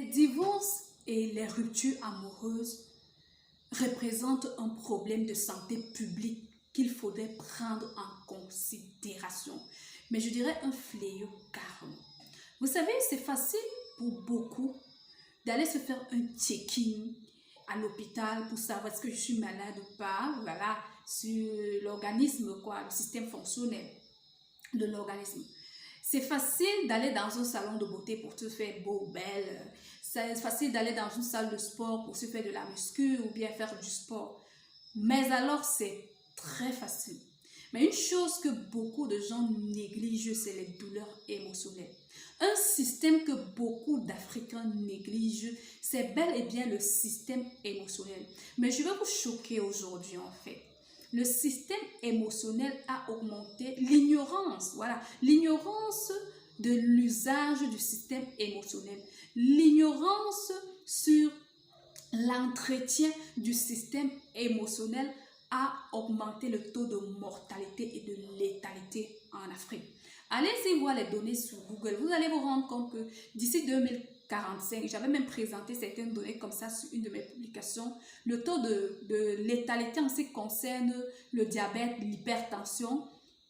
Les divorces et les ruptures amoureuses représentent un problème de santé publique qu'il faudrait prendre en considération. Mais je dirais un fléau carrément. Vous savez, c'est facile pour beaucoup d'aller se faire un check-in à l'hôpital pour savoir est-ce que je suis malade ou pas, voilà, sur l'organisme, quoi, le système fonctionnel de l'organisme. C'est facile d'aller dans un salon de beauté pour te faire beau ou belle. C'est facile d'aller dans une salle de sport pour se faire de la muscu ou bien faire du sport. Mais alors, c'est très facile. Mais une chose que beaucoup de gens négligent, c'est les douleurs émotionnelles. Un système que beaucoup d'Africains négligent, c'est bel et bien le système émotionnel. Mais je vais vous choquer aujourd'hui en fait. Le système émotionnel a augmenté l'ignorance, voilà, l'ignorance de l'usage du système émotionnel, l'ignorance sur l'entretien du système émotionnel a augmenté le taux de mortalité et de létalité en Afrique. Allez-y voir les données sur Google, vous allez vous rendre compte que d'ici 2045, j'avais même présenté certaines données comme ça sur une de mes publications, le taux de létalité en ce qui concerne le diabète, l'hypertension,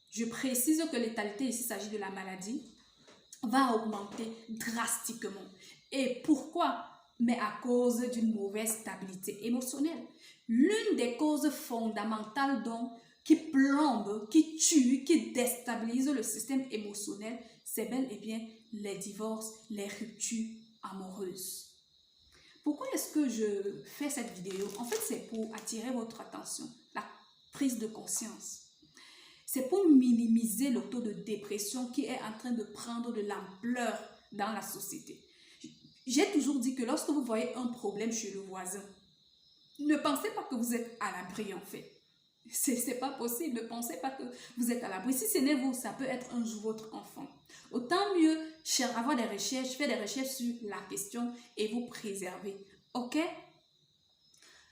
je précise que létalité ici, il s'agit de la maladie, va augmenter drastiquement. Et pourquoi? Mais à cause d'une mauvaise stabilité émotionnelle. L'une des causes fondamentales donc qui plombe, qui tue, qui déstabilise le système émotionnel, c'est bel et bien les divorces, les ruptures amoureuses. Pourquoi est-ce que je fais cette vidéo? En fait, c'est pour attirer votre attention, la prise de conscience. C'est pour minimiser le taux de dépression qui est en train de prendre de l'ampleur dans la société. J'ai toujours dit que lorsque vous voyez un problème chez le voisin, ne pensez pas que vous êtes à l'abri en fait. C'est pas possible, ne pensez pas que vous êtes à l'abri. Si ce n'est vous, ça peut être un jour votre enfant. Autant mieux avoir des recherches, faire des recherches sur la question et vous préserver. Ok?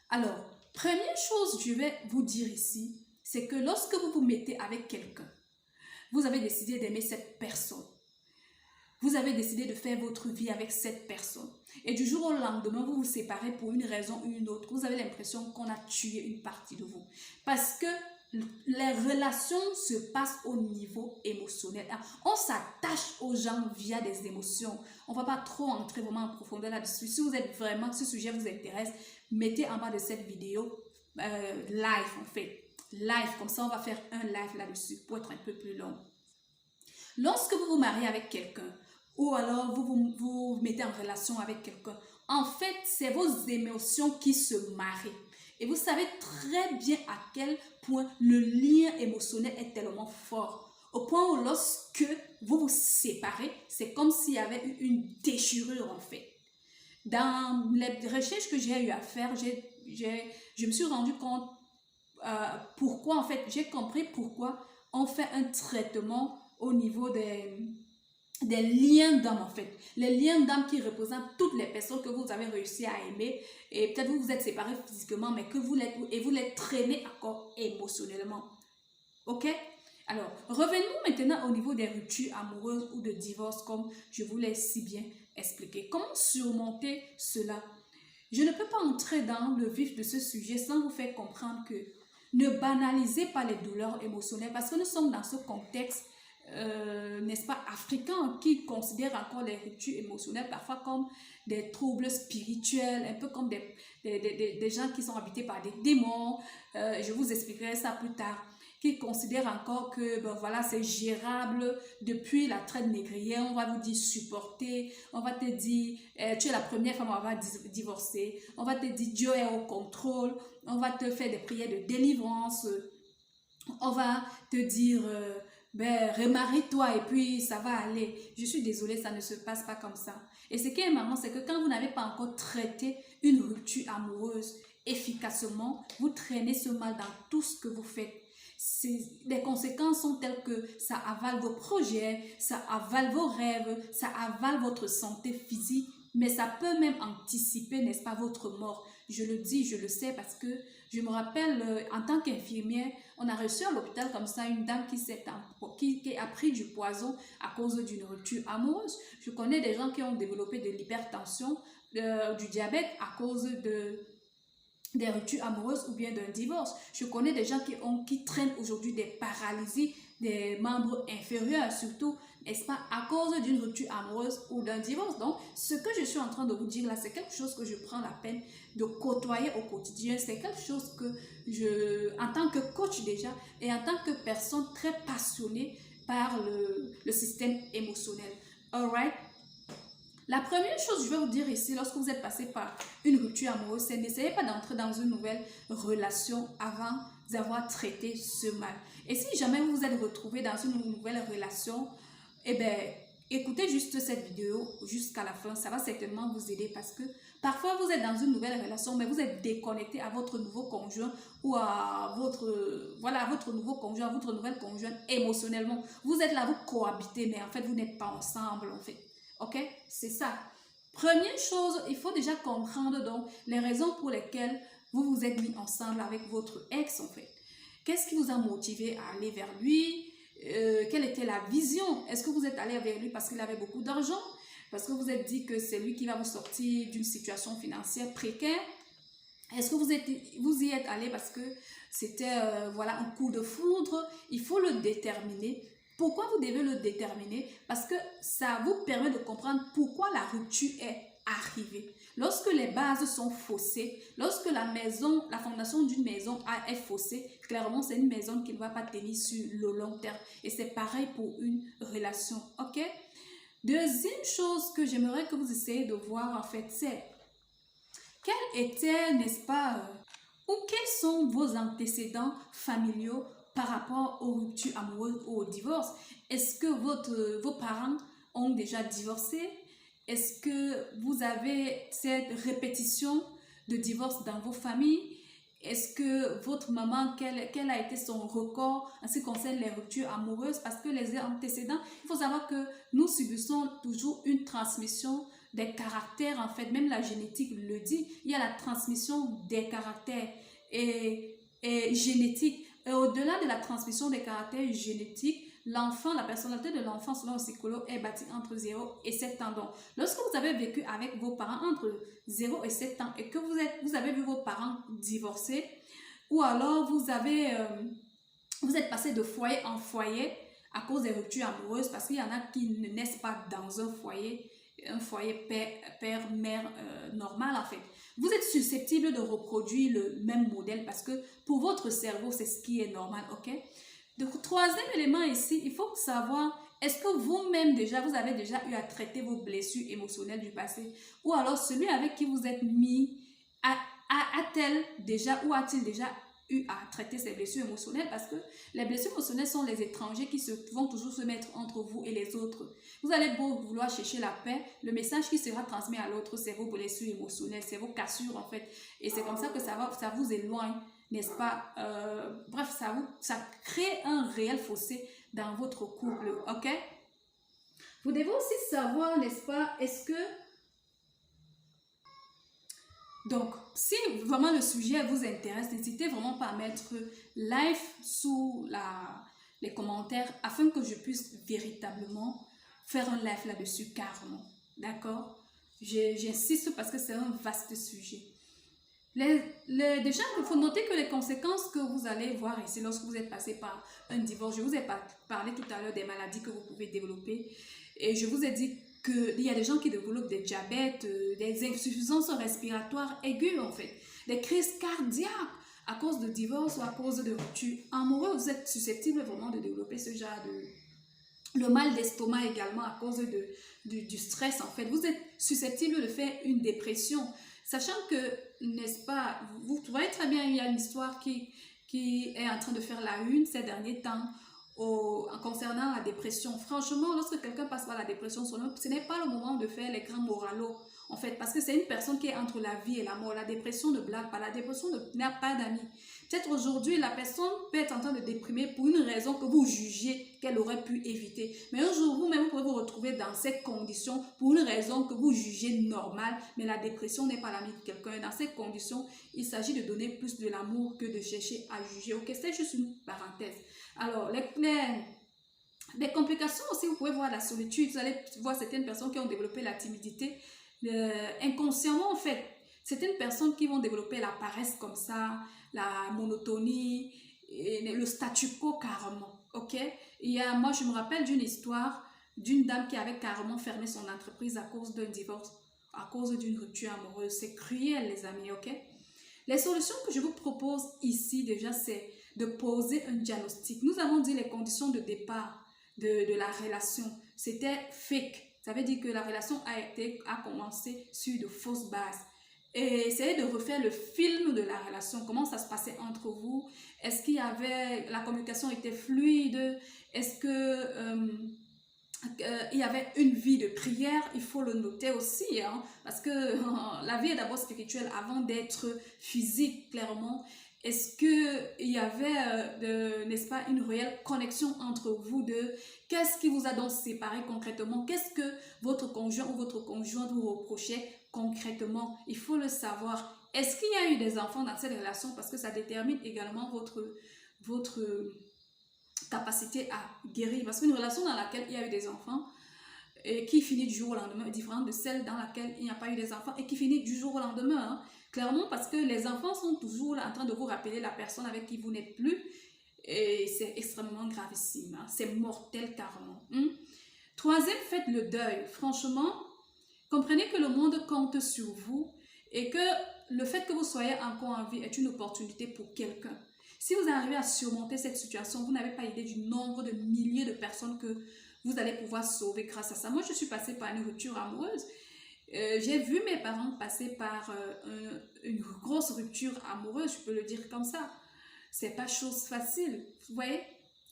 Alors, première chose, je vais vous dire ici, c'est que lorsque vous vous mettez avec quelqu'un, vous avez décidé d'aimer cette personne. Vous avez décidé de faire votre vie avec cette personne. Et du jour au lendemain, vous vous séparez pour une raison ou une autre. Vous avez l'impression qu'on a tué une partie de vous. Parce que les relations se passent au niveau émotionnel. On s'attache aux gens via des émotions. On ne va pas trop entrer vraiment en profondeur là-dessus. Si vous êtes vraiment, ce sujet vous intéresse, mettez en bas de cette vidéo live en fait. Live, comme ça on va faire un live là-dessus pour être un peu plus long. Lorsque vous vous mariez avec quelqu'un, ou alors vous mettez en relation avec quelqu'un, en fait, c'est vos émotions qui se marient. Et vous savez très bien à quel point le lien émotionnel est tellement fort. Au point où lorsque vous vous séparez, c'est comme s'il y avait eu une déchirure en fait. Dans les recherches que j'ai eu à faire, je me suis rendu compte pourquoi, en fait, j'ai compris pourquoi on fait un traitement au niveau des liens d'âme en fait. Les liens d'âme qui représentent toutes les personnes que vous avez réussi à aimer et peut-être vous vous êtes séparés physiquement mais que vous les traînez encore émotionnellement. Ok? Alors, revenons maintenant au niveau des ruptures amoureuses ou de divorce comme je vous l'ai si bien expliqué. Comment surmonter cela? Je ne peux pas entrer dans le vif de ce sujet sans vous faire comprendre que ne banalisez pas les douleurs émotionnelles parce que nous sommes dans ce contexte n'est-ce pas, africain qui considère encore les ruptures émotionnelles parfois comme des troubles spirituels, un peu comme des gens qui sont habités par des démons. Je vous expliquerai ça plus tard. Qui considèrent encore que ben voilà, c'est gérable depuis la traite négrière, on va vous dire supporter, on va te dire tu es la première femme à avoir divorcé, on va te dire Dieu est au contrôle, on va te faire des prières de délivrance, on va te dire ben, remarie-toi et puis ça va aller. Je suis désolée, ça ne se passe pas comme ça. Et ce qui est marrant, c'est que quand vous n'avez pas encore traité une rupture amoureuse efficacement, vous traînez ce mal dans tout ce que vous faites. Les conséquences sont telles que ça avale vos projets, ça avale vos rêves, ça avale votre santé physique, mais ça peut même anticiper, n'est-ce pas, votre mort. Je le dis, je le sais parce que Je me rappelle, en tant qu'infirmière, on a reçu à l'hôpital comme ça une dame qui a pris du poison à cause d'une rupture amoureuse. Je connais des gens qui ont développé de l'hypertension, du diabète à cause des ruptures amoureuses ou bien d'un divorce. Je connais des gens qui traînent aujourd'hui des paralysies des membres inférieurs, surtout, n'est-ce pas, à cause d'une rupture amoureuse ou d'un divorce. Donc, ce que je suis en train de vous dire là, c'est quelque chose que je prends la peine de côtoyer au quotidien. C'est quelque chose que en tant que coach déjà, et en tant que personne très passionnée par le système émotionnel. Alright? La première chose que je vais vous dire ici, lorsque vous êtes passé par une rupture amoureuse, c'est n'essayez pas d'entrer dans une nouvelle relation avant d'avoir traité ce mal. Et si jamais vous vous êtes retrouvé dans une nouvelle relation, eh bien, écoutez juste cette vidéo jusqu'à la fin. Ça va certainement vous aider parce que parfois vous êtes dans une nouvelle relation, mais vous êtes déconnecté à votre nouveau conjoint ou à votre nouveau conjoint, à votre nouvelle conjointe émotionnellement. Vous êtes là, vous cohabitez, mais en fait, vous n'êtes pas ensemble, en fait. Ok, c'est ça. Première chose, il faut déjà comprendre donc les raisons pour lesquelles vous vous êtes mis ensemble avec votre ex en fait. Qu'est-ce qui vous a motivé à aller vers lui? Quelle était la vision? Est-ce que vous êtes allé vers lui parce qu'il avait beaucoup d'argent? Parce que vous êtes dit que c'est lui qui va vous sortir d'une situation financière précaire? Est-ce que vous y êtes allé parce que c'était voilà, un coup de foudre? Il faut le déterminer. Pourquoi vous devez le déterminer? Parce que ça vous permet de comprendre pourquoi la rupture est arrivée. Lorsque les bases sont faussées, lorsque la fondation d'une maison est faussée, clairement c'est une maison qui ne va pas tenir sur le long terme. Et c'est pareil pour une relation, ok? Deuxième chose que j'aimerais que vous essayiez de voir en fait, c'est quel était, n'est-ce pas, ou quels sont vos antécédents familiaux par rapport aux ruptures amoureuses ou au divorce? Est-ce que vos parents ont déjà divorcé? Est-ce que vous avez cette répétition de divorce dans vos familles? Est-ce que votre maman, quel a été son record en ce qui concerne les ruptures amoureuses? Parce que les antécédents, il faut savoir que nous subissons toujours une transmission des caractères, en fait, même la génétique le dit, il y a la transmission des caractères et génétique. Et au-delà de la transmission des caractères génétiques, l'enfant, la personnalité de l'enfant, selon le psychologue, est bâtie entre 0 et 7 ans. Donc, lorsque vous avez vécu avec vos parents entre 0 et 7 ans et que vous avez vu vos parents divorcer, ou alors vous êtes passé de foyer en foyer à cause des ruptures amoureuses, parce qu'il y en a qui ne naissent pas dans un foyer père-mère normal en fait. Vous êtes susceptible de reproduire le même modèle parce que pour votre cerveau, c'est ce qui est normal, ok? Donc, troisième élément ici, il faut savoir, est-ce que vous-même déjà, vous avez déjà eu à traiter vos blessures émotionnelles du passé? Ou alors celui avec qui vous êtes mis, a-t-elle déjà ou a-t-il déjà eu à traiter ces blessures émotionnelles? Parce que les blessures émotionnelles sont les étrangers qui vont toujours se mettre entre vous et les autres. Vous allez beau vouloir chercher la paix, le message qui sera transmis à l'autre, c'est vos blessures émotionnelles, c'est vos cassures en fait. Et c'est comme ça que ça vous éloigne, n'est-ce pas? Bref, ça crée un réel fossé dans votre couple, ok? Vous devez aussi savoir, n'est-ce pas, est-ce que... Donc, si vraiment le sujet vous intéresse, n'hésitez vraiment pas à mettre live sous les commentaires afin que je puisse véritablement faire un live là-dessus carrément. D'accord? J'insiste parce que c'est un vaste sujet. Déjà, il faut noter que les conséquences que vous allez voir ici lorsque vous êtes passé par un divorce, je vous ai parlé tout à l'heure des maladies que vous pouvez développer et je vous ai dit qu'il y a des gens qui développent des diabètes, des insuffisances respiratoires aiguës en fait, des crises cardiaques à cause de divorce ou à cause de rupture amoureuse. Vous êtes susceptible vraiment de développer ce genre le mal d'estomac également à cause du stress en fait. Vous êtes susceptible de faire une dépression. Sachant que, n'est-ce pas, vous voyez très bien, il y a une histoire qui est en train de faire la une ces derniers temps concernant la dépression. Franchement, lorsque quelqu'un passe par la dépression, ce n'est pas le moment de faire les grands moralos, en fait, parce que c'est une personne qui est entre la vie et la mort. La dépression ne blague pas, la dépression n'a pas d'amis. Peut-être aujourd'hui, la personne peut être en train de déprimer pour une raison que vous jugez qu'elle aurait pu éviter. Mais un jour, vous-même, vous pouvez vous retrouver dans ces conditions pour une raison que vous jugez normale, mais la dépression n'est pas l'ami de quelqu'un. Dans ces conditions, il s'agit de donner plus de l'amour que de chercher à juger. Ok, c'est juste une parenthèse. Alors, les complications aussi, vous pouvez voir la solitude. Vous allez voir certaines personnes qui ont développé la timidité inconsciemment, en fait. Certaines personnes qui vont développer la paresse comme ça, la monotonie, et le statu quo carrément, ok? Moi, je me rappelle d'une histoire d'une dame qui avait carrément fermé son entreprise à cause d'un divorce, à cause d'une rupture amoureuse. C'est cruel, les amis, ok? Les solutions que je vous propose ici, déjà, c'est de poser un diagnostic. Nous avons dit les conditions de départ de la relation. C'était fake. Ça veut dire que la relation a commencé sur de fausses bases. Et essayez de refaire le film de la relation. Comment ça se passait entre vous? Est-ce qu'il y avait... La communication était fluide? Est-ce que... il y avait une vie de prière, il faut le noter aussi, hein, parce que la vie est d'abord spirituelle avant d'être physique, clairement. Est-ce qu'il y avait, n'est-ce pas, une réelle connexion entre vous deux? Qu'est-ce qui vous a donc séparé concrètement? Qu'est-ce que votre conjoint ou votre conjointe vous reprochait concrètement? Il faut le savoir. Est-ce qu'il y a eu des enfants dans cette relation? Parce que ça détermine également votre capacité à guérir. Parce qu'une relation dans laquelle il y a eu des enfants et qui finit du jour au lendemain est différente de celle dans laquelle il n'y a pas eu des enfants et qui finit du jour au lendemain. Hein. Clairement, parce que les enfants sont toujours là en train de vous rappeler la personne avec qui vous n'êtes plus. Et c'est extrêmement gravissime. Hein. C'est mortel carrément. Troisième, faites le deuil. Franchement, comprenez que le monde compte sur vous et que le fait que vous soyez encore en vie est une opportunité pour quelqu'un. Si vous arrivez à surmonter cette situation, vous n'avez pas idée du nombre de milliers de personnes que vous allez pouvoir sauver grâce à ça. Moi, je suis passée par une rupture amoureuse. J'ai vu mes parents passer par une grosse rupture amoureuse, je peux le dire comme ça. C'est pas chose facile, vous voyez?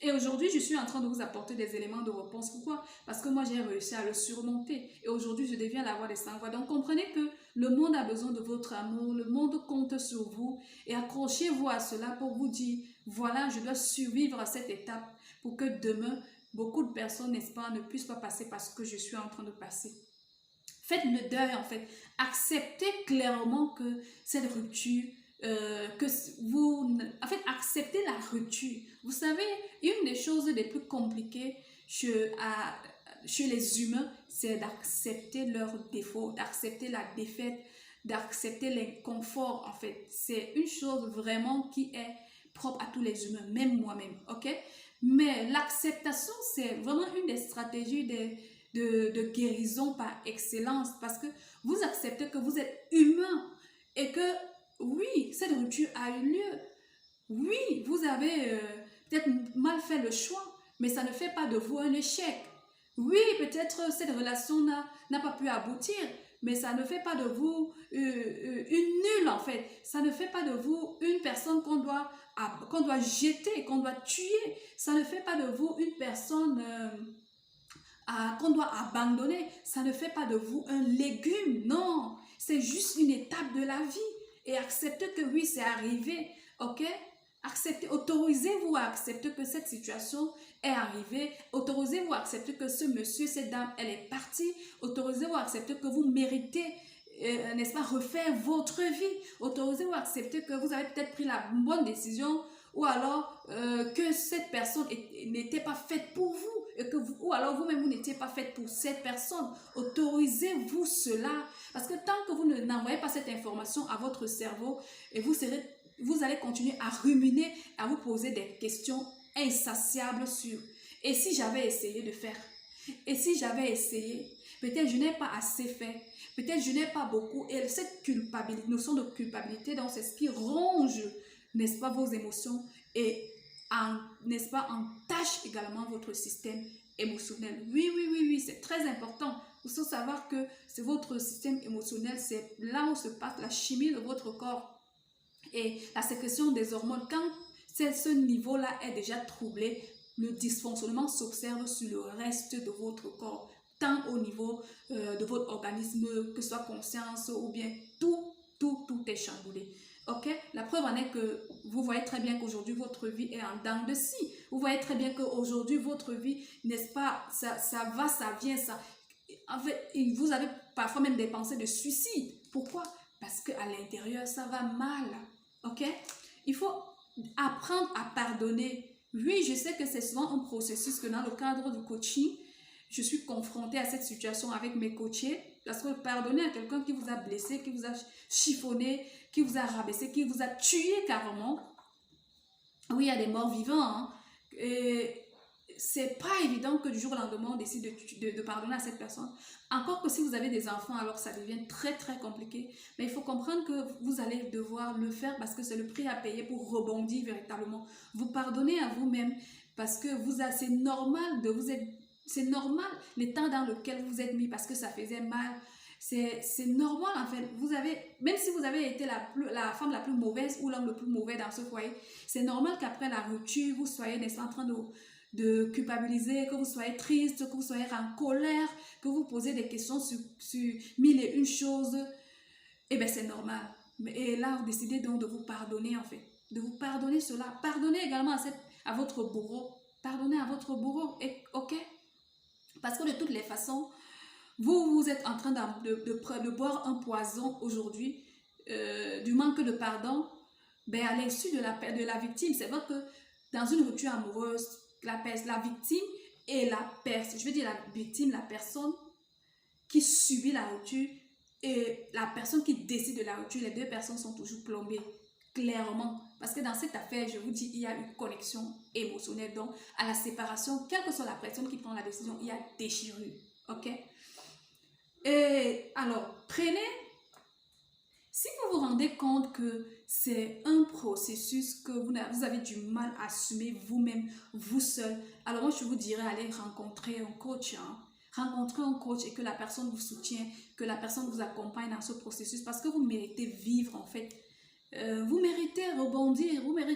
Et aujourd'hui, je suis en train de vous apporter des éléments de réponse. Pourquoi? Parce que moi, j'ai réussi à le surmonter. Et aujourd'hui, je deviens la voix des sans-voix. Donc, comprenez que le monde a besoin de votre amour. Le monde compte sur vous. Et accrochez-vous à cela pour vous dire, voilà, je dois survivre à cette étape pour que demain, beaucoup de personnes, n'est-ce pas, ne puissent pas passer par ce que je suis en train de passer. Faites le deuil, en fait. Acceptez clairement que cette rupture... en fait, acceptez la rupture. Vous savez, une des choses les plus compliquées chez les humains, c'est d'accepter leurs défauts, d'accepter la défaite, d'accepter l'inconfort, en fait. C'est une chose vraiment qui est propre à tous les humains, même moi-même, ok? Mais l'acceptation, c'est vraiment une des stratégies de guérison par excellence, parce que vous acceptez que vous êtes humain et que oui, cette rupture a eu lieu. Oui, vous avez peut-être mal fait le choix, mais ça ne fait pas de vous un échec. Oui, peut-être cette relation n'a pas pu aboutir, mais ça ne fait pas de vous une nulle en fait. Ça ne fait pas de vous une personne qu'on doit jeter, qu'on doit tuer. Ça ne fait pas de vous une personne qu'on doit abandonner. Ça ne fait pas de vous un légume. Non, c'est juste une étape de la vie. Et acceptez que oui, c'est arrivé, ok? Acceptez, autorisez-vous à accepter que cette situation est arrivée. Autorisez-vous à accepter que ce monsieur, cette dame, elle est partie. Autorisez-vous à accepter que vous méritez, n'est-ce pas, refaire votre vie. Autorisez-vous à accepter que vous avez peut-être pris la bonne décision ou alors que cette personne n'était pas faite pour vous. Ou alors vous-même, vous n'étiez pas faite pour cette personne. Autorisez-vous cela. Parce que tant que vous n'envoyez pas cette information à votre cerveau, et vous allez continuer à ruminer, à vous poser des questions insatiables sur « et si j'avais essayé de faire? Et si j'avais essayé? Peut-être je n'ai pas assez fait. Peut-être je n'ai pas beaucoup. » Et cette culpabilité, notion de culpabilité, donc c'est ce qui ronge, n'est-ce pas, vos émotions et n'est-ce pas, entache également votre système émotionnel. Oui, c'est très important. Il faut savoir que c'est votre système émotionnel, c'est là où se passe la chimie de votre corps et la sécrétion des hormones. Quand ce niveau-là est déjà troublé, le dysfonctionnement s'observe sur le reste de votre corps, tant au niveau de votre organisme, que ce soit conscience ou bien tout est chamboulé. Ok, la preuve en est que vous voyez très bien qu'aujourd'hui votre vie est en dents de scie. Vous voyez très bien qu'aujourd'hui votre vie, n'est-ce pas, ça va, ça vient, ça. En fait, vous avez parfois même des pensées de suicide. Pourquoi? Parce qu'à l'intérieur, ça va mal. Ok? Il faut apprendre à pardonner. Oui, je sais que c'est souvent un processus que dans le cadre du coaching, je suis confrontée à cette situation avec mes coachés. Parce que pardonner à quelqu'un qui vous a blessé, qui vous a chiffonné, qui vous a rabaissé, qui vous a tué carrément. Oui, il y a des morts vivants. Hein. C'est pas évident que du jour au lendemain, on décide de pardonner à cette personne. Encore que si vous avez des enfants, alors ça devient très très compliqué. Mais il faut comprendre que vous allez devoir le faire parce que c'est le prix à payer pour rebondir véritablement. Vous pardonnez à vous-même parce que c'est normal de vous être... C'est normal l'état dans lequel vous êtes mis parce que ça faisait mal. C'est normal en fait. Même si vous avez été la femme la plus mauvaise ou l'homme le plus mauvais dans ce foyer, c'est normal qu'après la rupture, vous soyez en train de culpabiliser, que vous soyez triste, que vous soyez en colère, que vous posez des questions sur mille et une choses. Eh bien, c'est normal. Et là, vous décidez donc de vous pardonner en fait. De vous pardonner cela. Pardonnez également à votre bourreau. Pardonnez à votre bourreau. Ok? Parce que de toutes les façons, vous êtes en train de boire un poison aujourd'hui, du manque de pardon, ben à l'insu de la victime. C'est vrai que dans une rupture amoureuse, la victime et je veux dire la victime, la personne qui subit la rupture et la personne qui décide de la rupture, les deux personnes sont toujours plombées, clairement. Parce que dans cette affaire, je vous dis, il y a une connexion émotionnelle. Donc, à la séparation, quelle que soit la personne qui prend la décision, il y a déchirure. Ok? Et alors, si vous vous rendez compte que c'est un processus que vous avez du mal à assumer vous-même, vous seul, alors moi je vous dirais allez rencontrer un coach. Hein. Rencontrer un coach et que la personne vous soutient, que la personne vous accompagne dans ce processus parce que vous méritez vivre en fait. Vous méritez rebondir, vous avez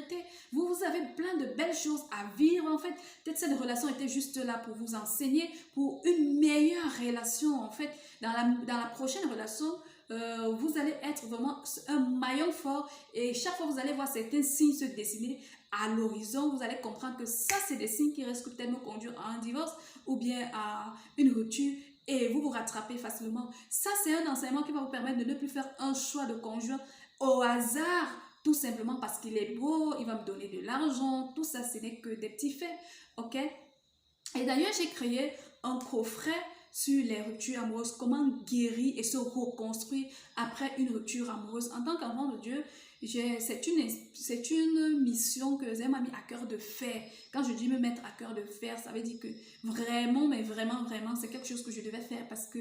plein de belles choses à vivre en fait. Peut-être cette relation était juste là pour vous enseigner, pour une meilleure relation en fait. Dans la prochaine relation, vous allez être vraiment un maillon fort et chaque fois que vous allez voir certains signes se dessiner à l'horizon, vous allez comprendre que ça c'est des signes qui risquent peut-être de nous conduire à un divorce ou bien à une rupture et vous vous rattrapez facilement. Ça c'est un enseignement qui va vous permettre de ne plus faire un choix de conjoint au hasard, tout simplement parce qu'il est beau, il va me donner de l'argent, tout ça ce n'est que des petits faits, ok? Et d'ailleurs j'ai créé un coffret sur les ruptures amoureuses, comment guérir et se reconstruire après une rupture amoureuse. En tant qu'enfant de Dieu, c'est une mission que Zé m'a mis à cœur de faire. Quand je dis me mettre à cœur de faire, ça veut dire que vraiment, mais vraiment, vraiment, c'est quelque chose que je devais faire parce que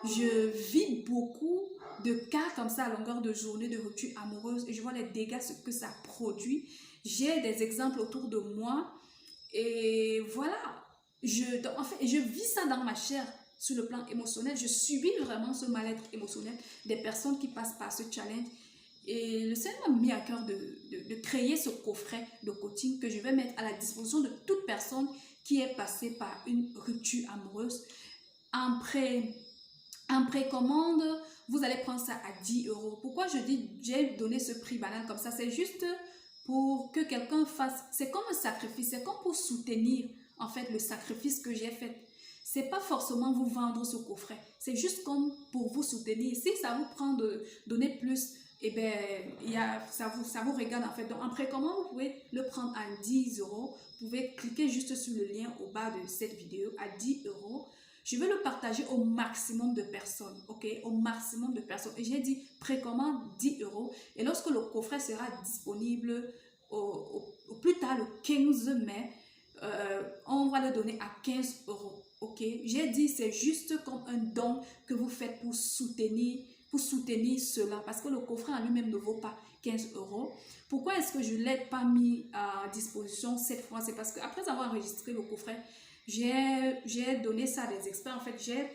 je vis beaucoup de cas comme ça à longueur de journée de rupture amoureuse et je vois les dégâts que ça produit. J'ai des exemples autour de moi et voilà. En fait, je vis ça dans ma chair sur le plan émotionnel. Je subis vraiment ce mal-être émotionnel des personnes qui passent par ce challenge. Et le Seigneur m'a mis à cœur de créer ce coffret de coaching que je vais mettre à la disposition de toute personne qui est passée par une rupture amoureuse. En précommande, vous allez prendre ça à 10 euros. Pourquoi je dis j'ai donné ce prix banal comme ça? C'est juste pour que quelqu'un fasse, c'est comme un sacrifice, c'est comme pour soutenir en fait le sacrifice que j'ai fait. C'est pas forcément vous vendre ce coffret, c'est juste comme pour vous soutenir. Si ça vous prend de donner plus, et ça vous regarde en fait. Donc en précommande, vous pouvez le prendre à 10 euros. Vous pouvez cliquer juste sur le lien au bas de cette vidéo à 10 euros. Je vais le partager au maximum de personnes, ok? Au maximum de personnes. Et j'ai dit précommande 10 euros. Et lorsque le coffret sera disponible au plus tard le 15 mai, on va le donner à 15 euros, ok? J'ai dit c'est juste comme un don que vous faites pour soutenir cela. Parce que le coffret en lui-même ne vaut pas 15 euros. Pourquoi est-ce que je ne l'ai pas mis à disposition cette fois? C'est parce qu'après avoir enregistré le coffret, j'ai donné ça à des experts. En fait, j'ai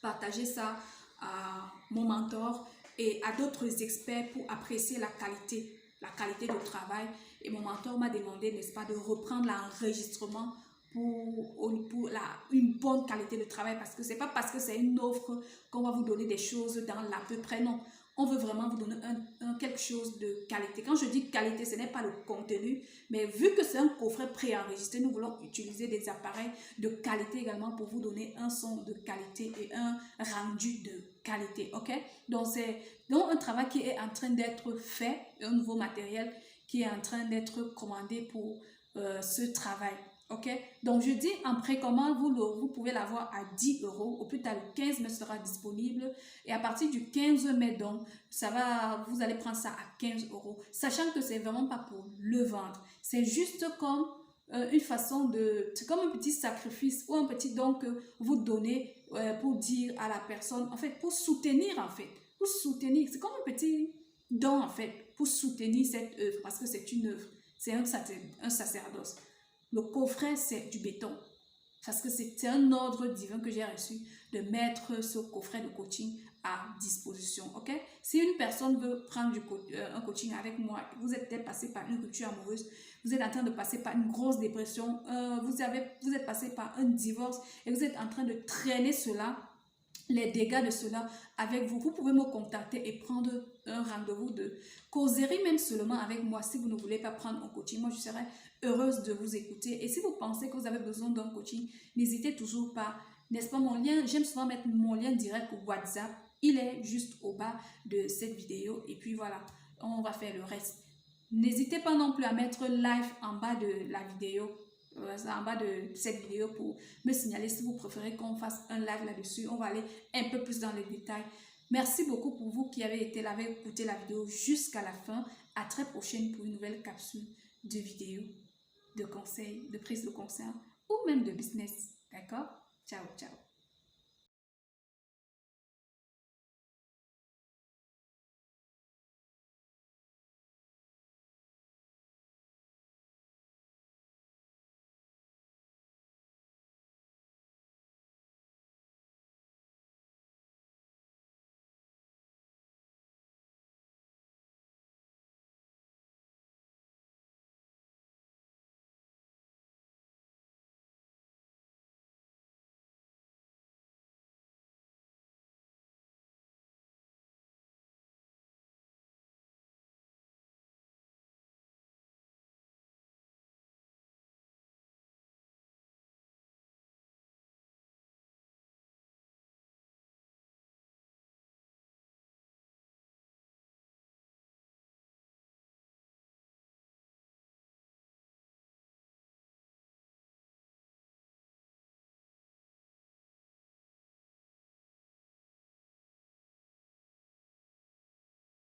partagé ça à mon mentor et à d'autres experts pour apprécier la qualité de travail. Et mon mentor m'a demandé, n'est-ce pas, de reprendre l'enregistrement pour une bonne qualité de travail. Parce que c'est pas parce que c'est une offre qu'on va vous donner des choses dans l'à peu près, non. on veut vraiment vous donner quelque chose de qualité. Quand je dis qualité, ce n'est pas le contenu, mais vu que c'est un coffret préenregistré, nous voulons utiliser des appareils de qualité également pour vous donner un son de qualité et un rendu de qualité, ok? Donc, c'est donc un travail qui est en train d'être fait, un nouveau matériel qui est en train d'être commandé pour ce travail. Ok, donc je dis en précommande, vous pouvez l'avoir à 10 euros. Au plus tard, le 15 mai sera disponible. Et à partir du 15 mai, donc, vous allez prendre ça à 15 euros. Sachant que c'est vraiment pas pour le vendre. C'est juste comme une façon de... C'est comme un petit sacrifice ou un petit don que vous donnez pour dire à la personne, en fait, pour soutenir, en fait. Pour soutenir. C'est comme un petit don, en fait, pour soutenir cette œuvre. Parce que c'est une œuvre. C'est un sacerdoce. Le coffret, c'est du béton. Parce que c'est un ordre divin que j'ai reçu de mettre ce coffret de coaching à disposition. Ok? Si une personne veut prendre un coaching avec moi, vous êtes peut-être passé par une rupture amoureuse, vous êtes en train de passer par une grosse dépression, vous êtes passé par un divorce et vous êtes en train de traîner cela, les dégâts de cela avec vous, vous pouvez me contacter et prendre un rendez-vous de causerie même seulement avec moi si vous ne voulez pas prendre un coaching. Moi, je serai heureuse de vous écouter. Et si vous pensez que vous avez besoin d'un coaching, n'hésitez toujours pas. N'est-ce pas mon lien? J'aime souvent mettre mon lien direct au WhatsApp. Il est juste au bas de cette vidéo. Et puis voilà, on va faire le reste. N'hésitez pas non plus à mettre live en bas de la vidéo. En bas de cette vidéo pour me signaler si vous préférez qu'on fasse un live là-dessus. On va aller un peu plus dans les détails. Merci beaucoup pour vous qui avez été là, avez écouté la vidéo jusqu'à la fin. À très prochaine pour une nouvelle capsule de vidéo, de conseils, de prise de conseil ou même de business. D'accord? Ciao, ciao.